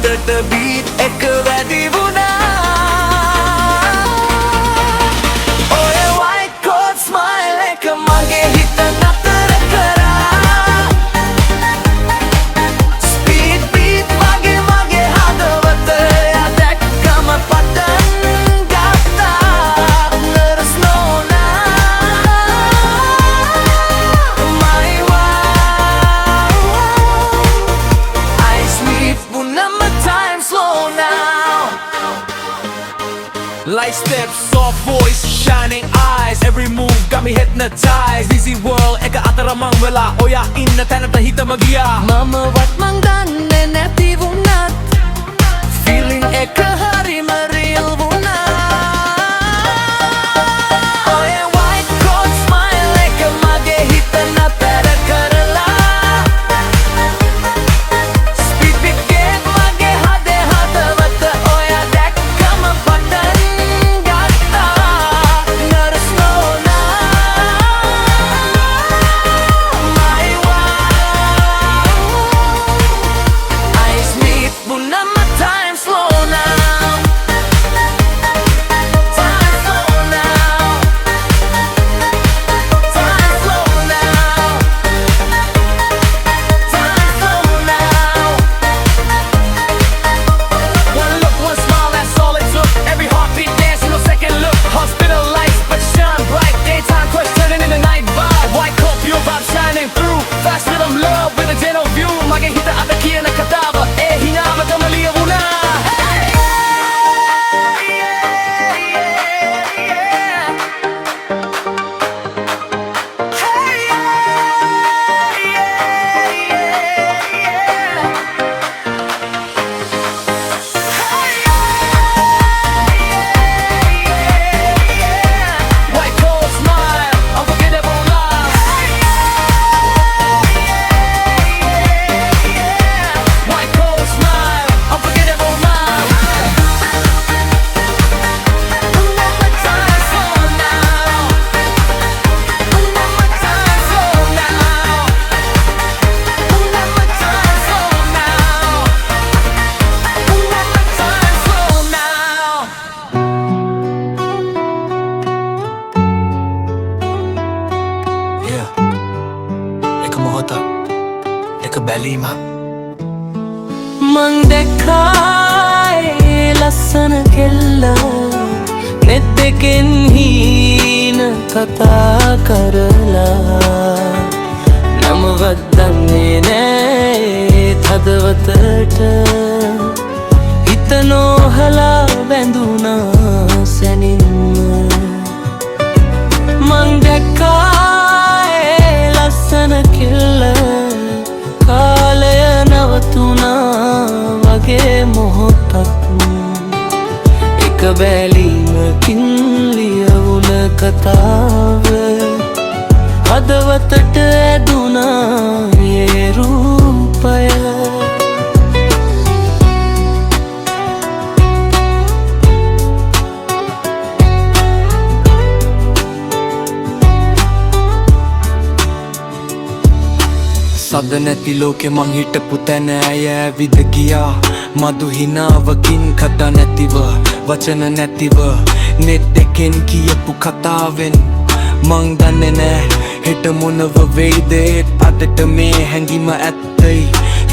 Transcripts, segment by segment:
හිතට බීට් එක වැඩි වුණා ඔය white coat smile එක මගේ හිත නතර කරා speed beat මගේ හදවත එයා දැක්කම පටන් ගත්තා Let us know now my wow I sleep when my time slow now Light steps, soft voice, shining eyes Every move got me hypnotized Easy world, eka ataramang wala Oya inna thanata hita magiya Mama wat mang danne නැති වුණත් Feeling eka harima real වුණා ඔය white coat smile එක මගේ හිත නතර කරලා Speed beat මගේ හදවත ඔයා දැක්කම පටන් ගත්තා Let us know now my wow I sleep when my time slow now Time slow now Time slow now Time slow now One look, one smile, that's all it took Every heartbeat dancing, no second look Hospital lights, but shine bright Daytime crush turning into night vibe White coat, pure vibe shining through Fast rhythm, love with a gentle view මගේ හිත අද කියන කතාව ඒ හිනාවටම ලියවුණා Hey! White coat smile, unforgettable love White coat smile, unforgettable love my time slow now my time slow now my time slow now my time slow now Yeah එක මොහොතක් එක බැලීමක් මං දැක්කා ඒ ලස්සන කෙල්ල නෙත් දෙකෙන් හීන කතා කරලා නමවත් දන්නේ නෑ ඒත් හදවතට හිත නොහලා බැඳුනා සැනින්ම මං දැක්කා ඒ ලස්සන කෙල්ල කාලය නවතුනා වගේ මොහොතක් එක බැලීමකින් ලියවුණ කතාව හදවතට ඇදුනා ඒ රූපය සද නැති ලෝකෙ මං හිටපු තැන ඇය ඇවිද ගියා මදු හිනාවකින් කතා නැතිව වචන නැතිව නෙත් දෙකෙන් කියපු කතාවෙන් මං දන්නේ නෑ හෙට මොනව වෙයිද ඒත් අදට මේ හැඟීම ඇත්තයි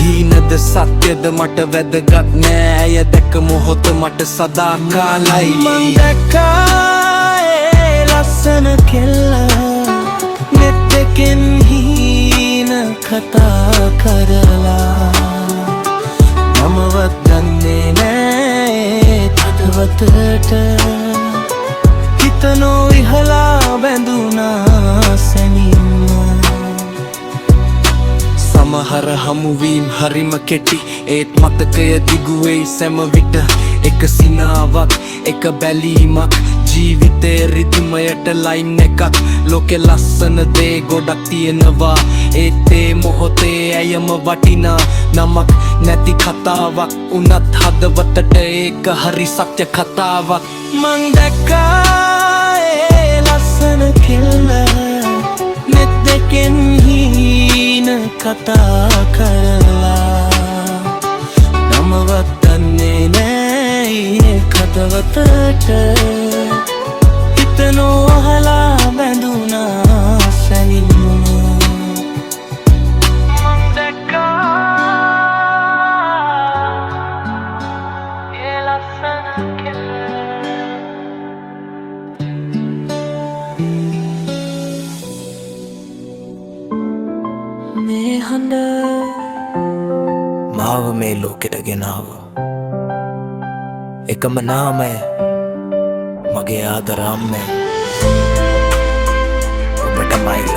හීනද සත්‍යද මට වැදගත් නෑ ඇය දැක මොහොත මට සදාකාලයි මං දැක්කා ඒ ලස්සන කෙල්ල නෙත් දෙකෙන් හීන කතා කරලා මමවත් දන්නේ නෑ හදවතට හිත නොඉහලා බැඳුනා සැනින්ම සමහර හමුවීම් හරිම කෙටි ඒත් මතකය දිගුවෙයි සැම විට එක සිනාවක් එක බැලීමක් ජීවිතේ රිද්මයට ලයින් එකක් ලෝකෙ ලස්සන දේ ගොඩක් තියෙනවා ඒත් ඒ මොහොතේ ඇයම වටිනා නමක් නැති කතාවක් උනත් හදවතට ඒක හරි සත්‍ය කතාවක් මං දැක්කා ඒ ලස්සන කෙල්ල නෙත් දෙකෙන් හීන කතා කරලා නමවත් හදවතට හිතනෝ අහලා බැඳුනා සැනින්ම මං දැක්කා ඒ ලස්සන කෙල්ල මේ හඬ මාව මේ ලෝකෙට ගෙනාව එකම නාමය මගේ ආදර අම්මේ ඔබට මයිල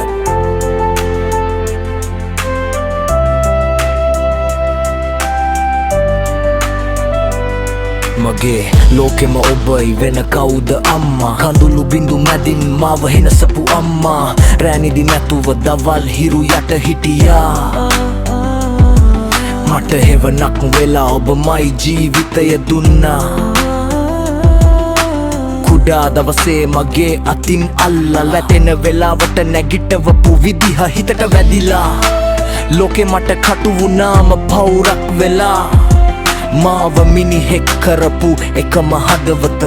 මගේ ලෝකෙම ඔබයි වෙන කවුද අම්මා කඳුළු බිඳු මැදින් මාව හෙනසපු අම්මා රෑනිදි නැතුව දවල් හිරු යට හිටියා මට හෙවනක් වෙලා ඔබමයි ජීවිතය දුන්නා කුඩා දවසේ මගේ අතින් අල්ලා වැටෙන වෙලාවට නැගිටවපු විදිහ හිතට වැදිලා ලෝකෙ මට කටු වුණාම පවුරක් වෙලා මාව මිනිහෙක් කරපු එකම හදවත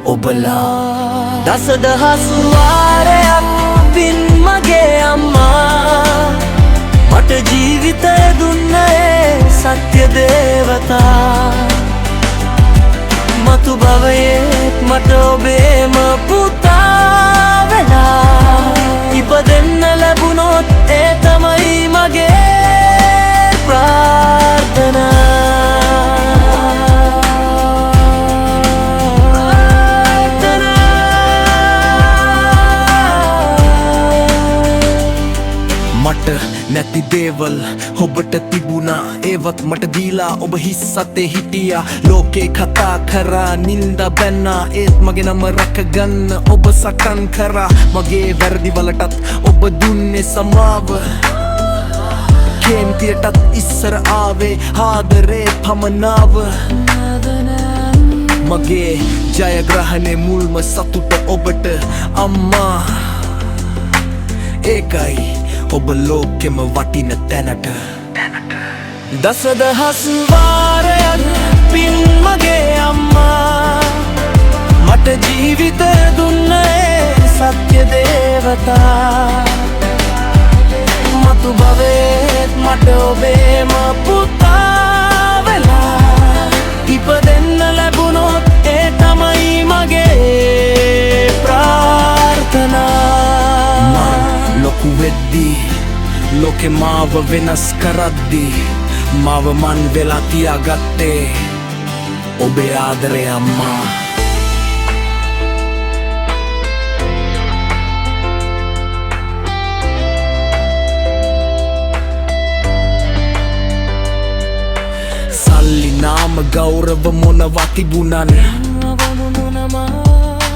ඔබලා දසදහස් වාරයක් පින් මගේ අම්මා මට ජීවිතය දුන්නේ සත්‍ය දේවතා මතු භවයේත් මට ඔබේම පුතා වෙලා ඉපදෙන්න ලැබුණොත් ඒ තමයි මගේ ප්‍රාර්ථනා මට නැති දේවල් ඔබට තිබුණා ඒවත් මට දීලා ඔබ හිස් සතේ හිටියා ලෝකේ කතා කරා නින්ද බැන්නා ඒත් මගේ නම රැකගන්න ඔබ සටන් කරා මගේ වැරදි වලටත් ඔබ දුන්නේ සමාව කේන්තියටත් ඉස්සර ආවේ ආදරේ පමනාව මගේ ජයග්‍රහණේ මුල්ම සතුට ඔබට අම්මා ඒකයි ඔබ ලෝකෙම වටින තැනට දසදහස් වාරයක් පින් මගේ අම්මා මට ජීවිතය දුන්නේ සත්‍ය දේවතා මතු භවයේත් මට ඔබේම පුතා වෙලා ඉපදෙන්න ලැබුණොත් ඒ තමයි මගේ ප්‍රාර්ථනා ලොකු වෙද්දී ලෝකෙ මාව වෙනස් කරද්දී මාව මන් වෙලා තියාගත්තේ ඔබේ ආදරේ අම්මා සල්ලි නාම ගෞරව මොනවා තිබුණන්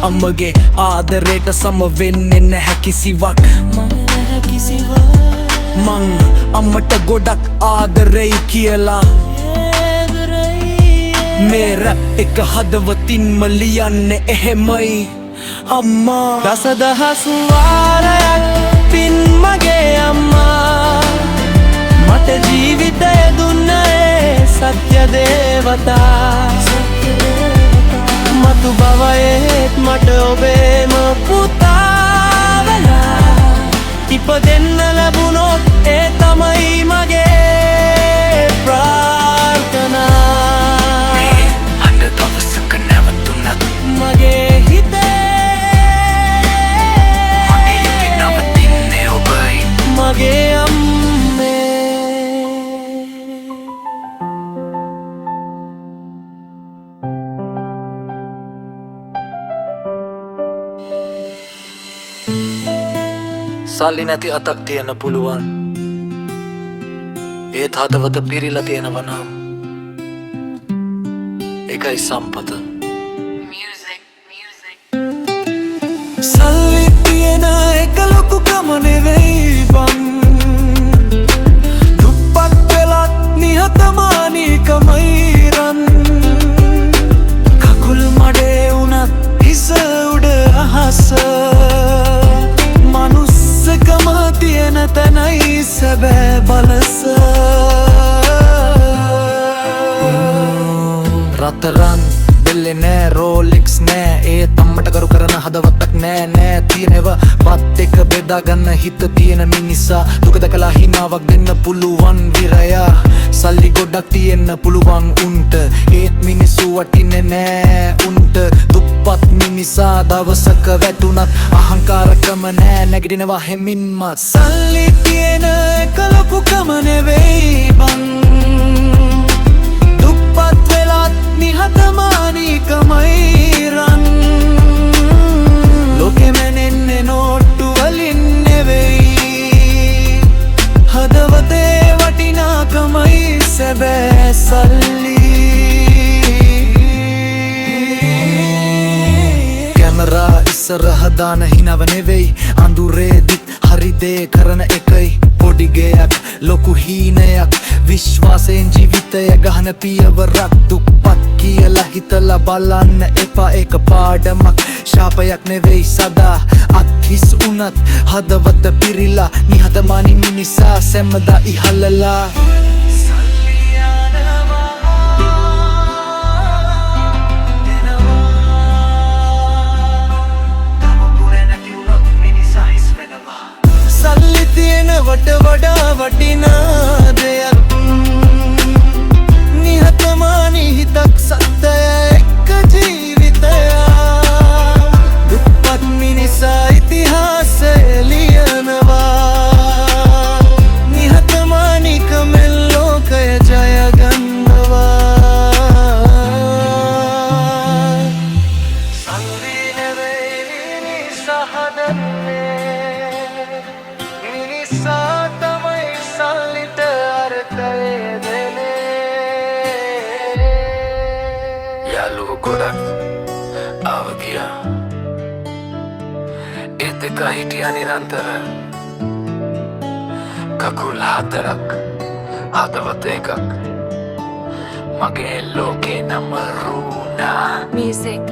අම්මගේ ආදරේට සම වෙන්නේ නැහැ කිසිවක් මං අම්මට ගොඩක් ආදරෙයි කියලා මේ රැප් එක හදවතින්ම ලියන්නේ එහෙමයි අම්මා දසදහස් වාරයක් පින් මගේ අම්මා මට ජීවිතය දුන්නේ සත්‍ය දේවතා මතු භවයේත් මට ඔබේම පුතා වෙලා ඉපදෙන්න ලැබුණොත් ඒ තමයි මගේ ප්‍රාර්ථනා අද දවසක නැවතුණත් මගේ හිතේ මගේ නවතින්නේ ඔබයි මගේ අම්මේ සල්ලි නැති අතක් තියන්න පුළුවන් ඒත් හදවත පිරිලා තියෙනවා නම් ඒකයි සම්පත සල්ලි තියෙන එක ලොකුකම නෙවෙයි බං දුප්පත් වෙලත් නිහතමානීකමයි රන් කකුල් මඩේ වුණත් හිස උඩ අහස මනුස්සකම තියෙන තැනයි සැබෑ බලස රතරන් බෙල්ලේ නෑ රෝ රෝලෙක්ස් නෑ ඒ තම්මට කරු කරන හදවතක් නෑ නෑ තියෙනව පත් එක බෙදාගන්න හිත තියෙන මිනිසා දුක දැකලා හිනාවක් දෙන්න පුළුවන් විරයා සල්ලි ගොඩක් තියෙන්න පුළුවන් උන්ට ඒත් මිනිස්සු වටින්නේ නෑ උන්ට දුප්පත් මිනිසා දවසක වැටුනත් අහංකාරකම නෑ නැගිටිනවා හෙමින්මත් සල්ලි තියෙන එක ලොකුකම නෙවෙයි බං දුප්පත් වෙලත් නිහතමානීකමයි රන් ලෝකෙම නෙන්නේ නෝට්ටු වලින් නෙවෙයි හදවතේ වටිනාකමයි සැබෑ සල්ලි කැමරා ඉස්සරහ දාන හිනව නෙවෙයි අඳුරේදිත් හරි දේ කරන එකයි පොඩි ගයක් ලොකු හීනයක් විශ්වාසයෙන් ජීවිතය ගහන පියවරක් දුප්පත් කියලා හිතලා බලන්න එපා ඒක පාඩමක් ශාපයක් නෙවෙයි සදා අත්හිස් උනත් හදවත පිරිලා නිහතමානී මිනිසා සැමදා ඉහළලා සල්ලි තියෙනවට වඩා වටිනා දෙයක් නිහතමානී හිතක් සත්‍යය එක්ක ජීවිතයක් දුප්පත් මිනිසා ඉතිහාසය ලියනවා නිහතමානීකමෙන් ලෝකය ජයගන්නවා සල්ලි නෙවෙයි මිනිසා හදන්නේ මිනිසා තමයි සල්ලිට අර්ථය දෙන්නේ යාළුවෝ ගොඩක් ආව ගියා ඒත් එක හිටියා නිරන්තර කකුල් හතරක් හදවත එකක් මගේ ලෝකේ නම රූනා Music.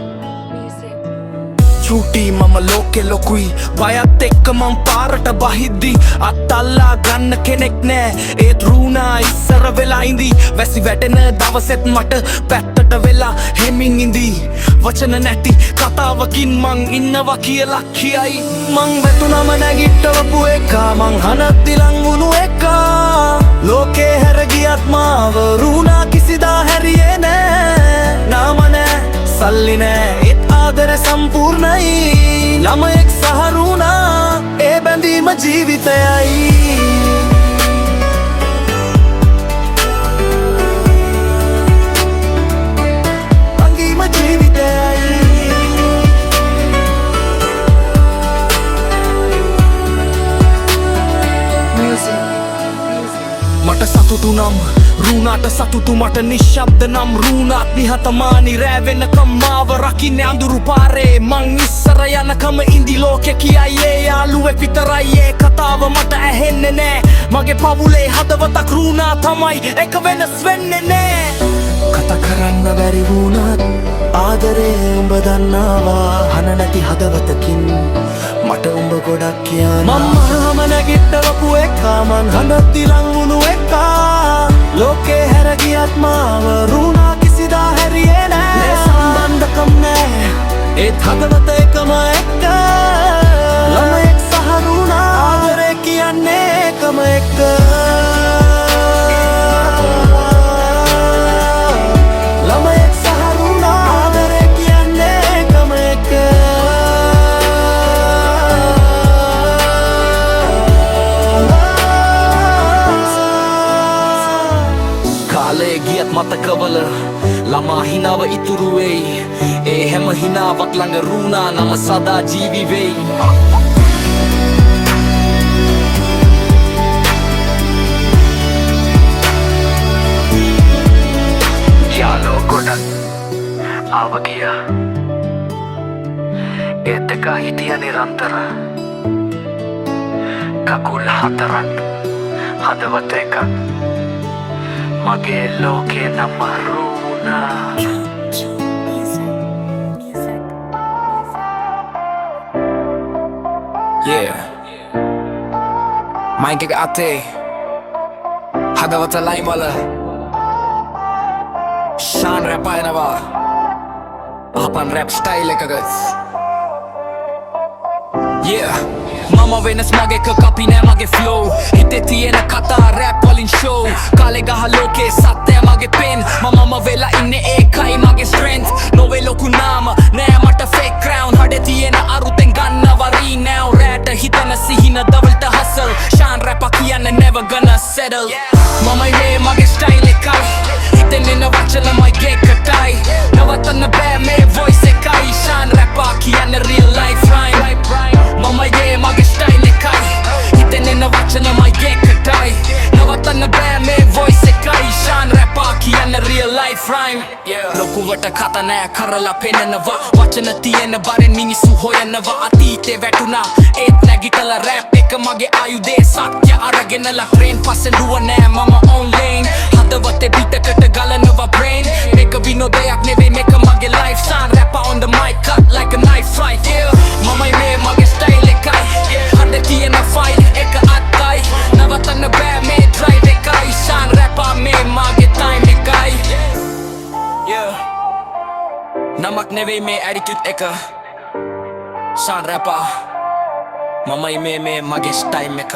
චූටි මම ලෝකෙ ලොකුයි වයත් එක්ක මං පාරට බහිද්දි අත්තල්ලා ගන්න කෙනෙක් නෑ ඒත් රූනා ඉස්සර වෙලා ඉඳී වැසි වැටෙන දවසෙත් මට පැත්තට වෙලා හෙමින් ඉඳී වචන නැති කතාවකින් මං ඉන්නවා කියලා කියයි මං වැතුනම නැගිට්ටවපු එකා මං හනත්ති ලංවුණු එකා ලෝකේ හැරගියත් මාව රූනා කිසිදා හැරියේ නෑ නාම නෑ සල්ලි නෑ ඒත් ආදර සම්පූර්ණයි ළමයෙක් සහරුණා ඒ බැඳීම ජීවිතයයි අංගීම ජීවිතයයි මට සතුටු නම් රූනාට සතුටු මට නිශ්ශබ්ද නම් රූනාත් නිහතමානී රෑ වෙනකම් මාව රකින්නේ අඳුරු පාරේ මං ඉස්සර යනකම ඉඳි ලෝකෙ කියයි ඒ යාළුවෙක් විතරයි ඒ කතාව මට ඇහෙන්නේ නෑ මගේ පවුලේ හදවතක් රූනා තමයි එක වෙනස් වෙන්නේ නෑ කතා කරන්න බැරි වුණත් ආදරේ උඹ දන්නවා හන නැති හදවතකින් මට උඹ ගොඩක් කියන්න මම නැගිට්ටවපු එකා මං හඬද්දි ලංවුණු එකා ලෝකේ හැරගියත් මාව රූනා කිසිදා හැරියේ නෑ සම්බන්ධකම් නෑ ඒත් හදවත එකම එක්ක ළමයෙක් සහ රූනා ආදරේ කියන්නේ එකම එක්ක ළමයෙක් සහ රූනා ආදරේ කියන්නේ එකම එක්ක කාලේ ගියත් මතකවල ළමා හිනාව ඉතුරු වෙයි ඒ හැම හිනාවක් ළඟ රූනා නම සදා ජීවි වෙයි යාළුවෝ ගොඩක් ආව ගියා ඒත් එක හිටියා නිරන්තර කකුල් හතරක් හදවත එකක් මගේ ලෝකේ නම රූනා Yeah Mic එක අතේ හදවත ලයිමල Shan රැපයනවා pan rap style ekagats Yeah Mama Venus mage ka copy nෑ mage flow Hite තියෙන කතා rap වලින් show කාලේ ගහ ලෝකේ සත්‍ය මගේ pen මම වෙලා ඉන්නේ ඒකයි මගේ strength නොවේ ලොකු නාම නෑ මට fake crown හඩේ තියෙන අරුතෙන් ගන්නවා renown රැට හිතන සිහින දවල්ට hustle shine rap කියන්නේ never gonna settle මමයි මේ මගේ style එකයි හිතෙන්නේ නවචල මගේ කටයි නවතන්න බෑ මේ voice එකයි shine rap කියන්නේ real life rhyme මමයි මගේ style එකයි හිතෙන්නේ නවචල මගේ කටයි නවතන්න බෑ මේ voice එකයි shine rap කියන්නේ real life rhyme ලොකුවට කතා නෑ කරලා පෙන්නනවා වචන තියෙන බරෙන් මිනිස්සු හොයනවා අතීතේ වැටුණා ඒත් නැගිටලා rap එක මගේ ආයුධේ සත්‍ය අරගෙනලා train පස්සෙන් දුව නෑ මම on lane හදවතේ පිටකට ගලනවා brain මේක විනෝදයක් නෙවෙයි මේක මගේ life shine rap on the mic cut like a knife fight මමයි මේ මගේ style එකයි හදේ තියෙන file එක අත්කයි නවතන්න බෑ මේ drive එකයි shine rap මේ මගේ time එකයි නමක් නෙවෙයි මේ attitude එක shine rap මමයි මේ මගේ style එක